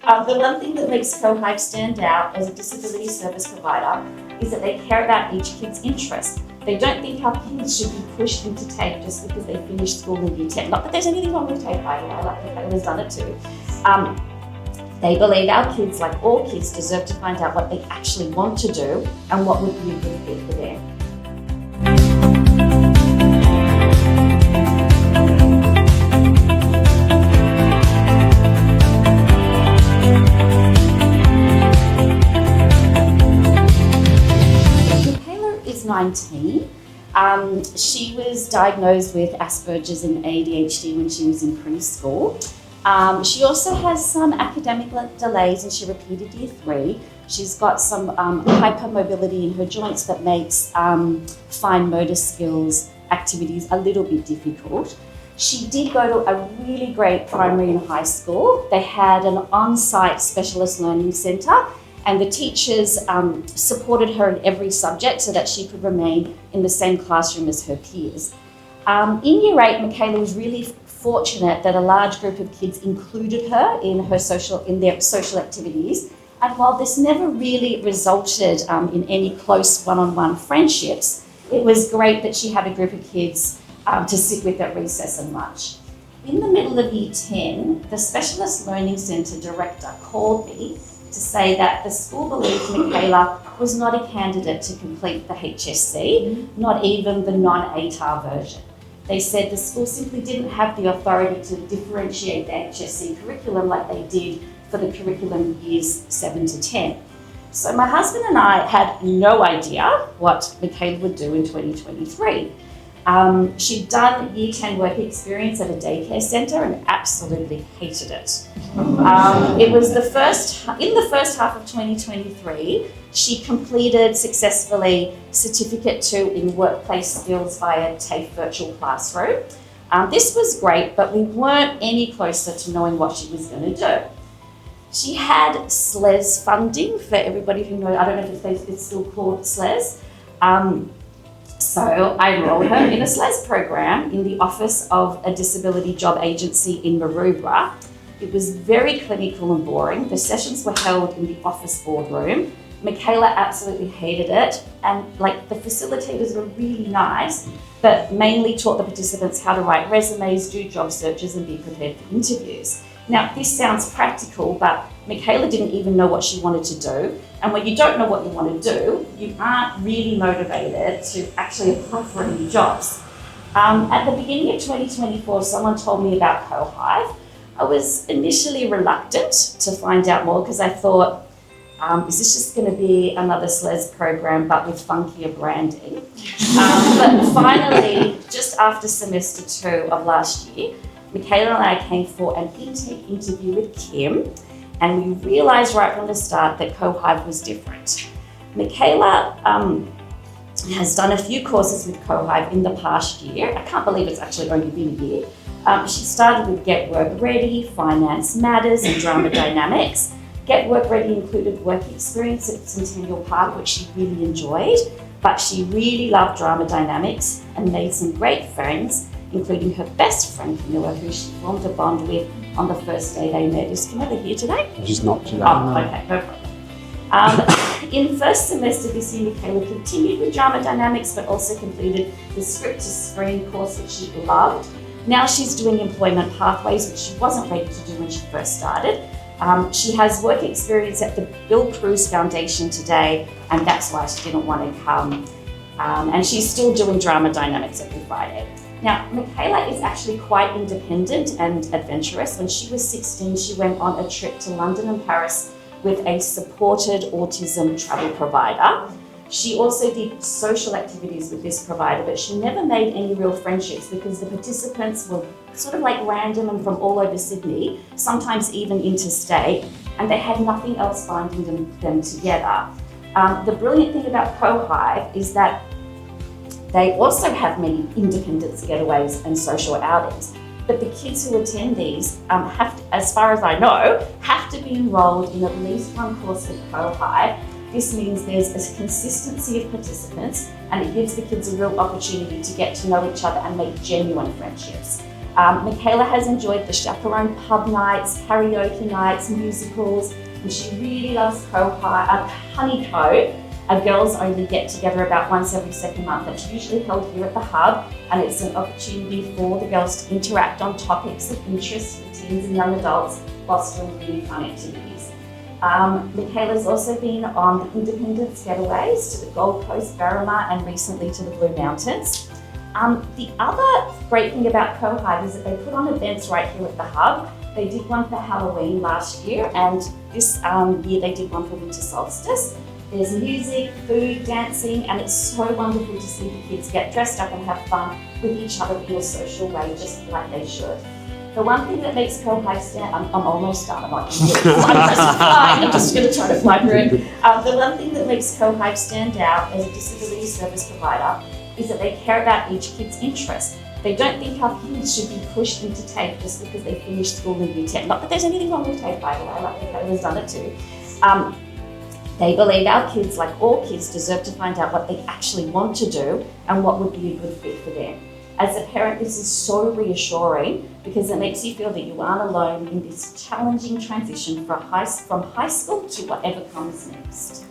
The one thing that makes CoHive stand out as a disability service provider is that they care about each kid's interest. They don't think our kids should be pushed into TAFE just because they finished school in year 10. Not that there's anything wrong with TAFE, by the way, like Michaela's done it too. They believe our kids, like all kids, deserve to find out what they actually want to do and what would be a good fit for them. Michaela is 19. She was diagnosed with Asperger's and ADHD when she was in preschool. She also has some academic delays and she repeated year 3. She's got some hypermobility in her joints that makes fine motor skills activities a little bit difficult. She did go to a really great primary and high school. They had an on-site specialist learning centre and the teachers supported her in every subject so that she could remain in the same classroom as her peers. In year 8, Michaela was really fortunate that a large group of kids included her in their social activities. And while this never really resulted in any close one-on-one friendships, it was great that she had a group of kids to sit with at recess and lunch. In the middle of year 10, the Specialist Learning Centre director called me to say that the school believed Michaela was not a candidate to complete the HSC, not even the non-ATAR version. They said the school simply didn't have the authority to differentiate the HSC curriculum like they did for the curriculum years 7 to 10. So my husband and I had no idea what Michaela would do in 2023. She'd done year 10 work experience at a daycare centre and absolutely hated it. It was in the first half of 2023, she completed successfully Certificate 2 in Workplace Skills via TAFE Virtual Classroom. This was great, but we weren't any closer to knowing what she was going to do. She had SLES funding for everybody who knows, I don't know if it's still called SLES. So I enrolled her in a SLES program in the Office of a Disability Job Agency in Maroubra. It was very clinical and boring. The sessions were held in the office boardroom. Michaela absolutely hated it, and the facilitators were really nice, but mainly taught the participants how to write resumes, do job searches, and be prepared for interviews. Now, this sounds practical, but Michaela didn't even know what she wanted to do. And when you don't know what you want to do, you aren't really motivated to actually apply for any jobs. At the beginning of 2024, someone told me about CoHive. I was initially reluctant to find out more because I thought, is this just going to be another SLES program but with funkier branding? But finally, just after semester 2 of last year, Michaela and I came for an intake interview with Kim, and we realised right from the start that CoHive was different. Michaela has done a few courses with CoHive in the past year. I can't believe it's actually only been a year. She started with Get Work Ready, Finance Matters, and Drama Dynamics. Get Work Ready included work experience at Centennial Park, which she really enjoyed, but she really loved Drama Dynamics and made some great friends, including her best friend Camilla, who she formed a bond with on the first day they met. Is Camilla here today? She's not today. Oh, okay, no problem. In first semester this year, Michaela continued with Drama Dynamics, but also completed the Script to Screen course, which she loved. Now she's doing Employment Pathways, which she wasn't ready to do when she first started. She has work experience at the Bill Cruz Foundation today, and that's why she didn't want to come. And she's still doing Drama Dynamics every Friday. Now, Michaela is actually quite independent and adventurous. When she was 16, she went on a trip to London and Paris with a supported autism travel provider. She also did social activities with this provider, but she never made any real friendships because the participants were sort of random and from all over Sydney, sometimes even interstate, and they had nothing else binding them together. The brilliant thing about CoHive is that they also have many independence getaways and social outings. But the kids who attend these have to, as far as I know, have to be enrolled in at least one course with CoHive. This means there's a consistency of participants, and it gives the kids a real opportunity to get to know each other and make genuine friendships. Michaela has enjoyed the chaperone pub nights, karaoke nights, musicals, and she really loves Honeycode, a girls only get together about once every second month. That's usually held here at the hub, and it's an opportunity for the girls to interact on topics of interest for teens and young adults whilst doing really fun activities. Michaela's also been on the Independence Getaways to the Gold Coast, Barramar, and recently to the Blue Mountains. The other great thing about Cohive is that they put on events right here at the hub. They did one for Halloween last year, and this year they did one for winter solstice. There's music, food, dancing, and it's so wonderful to see the kids get dressed up and have fun with each other in a social way, just like they should. The one thing that makes Cohive stand, I'm almost done, I'm not going to do it. I'm just going to try to fly through it. The one thing that makes Cohive stand out as a disability service provider is that they care about each kid's interest. They don't think our kids should be pushed into TAFE just because they finished school in year 10. Not that there's anything wrong with TAFE, by the way, like Michaela's done it too. They believe our kids, like all kids, deserve to find out what they actually want to do and what would be a good fit for them. As a parent, this is so reassuring because it makes you feel that you aren't alone in this challenging transition from high school to whatever comes next.